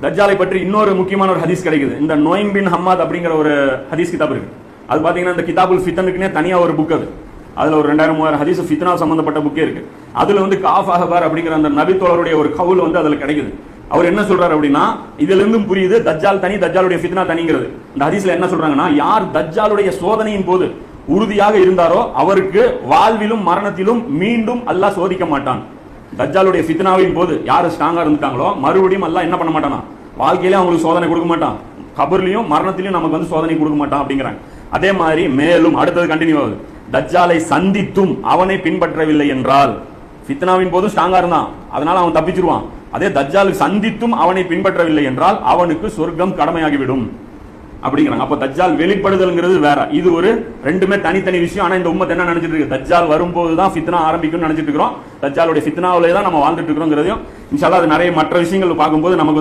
தஜ்ஜாலை பற்றி இன்னொரு முக்கியமான ஒரு ஹதீஸ் கிடைக்குது. இந்த நோயிம் பின் ஹம்மாத் அப்படிங்கிற ஒரு ஹதீஸ் கிதாப் இருக்கு. அது பாத்தீங்கன்னா இந்த கிதாபுல் ஃபித்தனுக்குனே தனியா ஒரு புக் அது. அதுல ஒரு 2000-3000 ஹதீஸ் ஃபித்னா சம்பந்தப்பட்ட புக்கே இருக்கு. அதுல காஃப் அஹபார் அப்படிங்கிற அந்த நபி தோழருடைய ஒரு கவுல் அதுல கிடைக்குது. அவர் என்ன சொல்றாரு அப்படின்னா, இதுல இருந்தும் புரியுது தஜ்ஜால் தனி, தஜ்ஜாலுடைய ஃபித்னா தனிங்கிறது. இந்த ஹதீஸ்ல என்ன சொல்றாங்கன்னா, யார் தஜ்ஜாலுடைய சோதனையின் போது உறுதியாக இருந்தாரோ அவருக்கு வாழ்விலும் மரணத்திலும் மீண்டும் அல்லாஹ் சோதிக்க மாட்டான். தஜ்ஜாலுடைய ஃபித்னாவின் போது யாரு ஸ்ட்ராங்கா இருந்துட்டாங்களோ மறுபடியும் அல்லாஹ் என்ன பண்ண மாட்டானா, வாழ்க்கையிலே அவங்களுக்கு சோதனை கொடுக்க மாட்டான், கபர்லயும் மரணத்திலையும் நமக்கு சோதனை கொடுக்க மாட்டான் அப்படிங்கிறாங்க. அதே மாதிரி மேலும் அடுத்தது கண்டினியூ ஆகுது. தஜ்ஜாலை சந்தித்தும் அவனை பின்பற்றவில்லை என்றால், ஃபித்னாவின் போதும் ஸ்ட்ராங்கா இருந்தான், அதனால அவன் தப்பிச்சிருவான். அதே தஜ்ஜாலை சந்தித்தும் அவனை பின்பற்றவில்லை என்றால் அவனுக்கு சொர்க்கம் கடமையாகிவிடும் அப்படிங்கிறாங்க. அப்ப தஜ்ஜால் வெளிப்படுதல்ங்கிறது வேற, இது ஒரு ரெண்டுமே தனித்தனி விஷயம். ஆனா இந்த உம்மத் என்ன நினைச்சிட்டு இருக்கு, தஜ்ஜால் வரும்போதுதான் ஃபித்னா ஆரம்பிக்கும்னு நினைச்சிட்டு இருக்கிறோம். தஜ்ஜாலுடைய ஃபித்னாவிலே தான் நம்ம வாழ்ந்துட்டு இருக்கிறோங்கிறதையும் இன்ஷா அல்லாஹ் அது நிறைய மற்ற விஷயங்கள் பார்க்கும்போது நமக்கு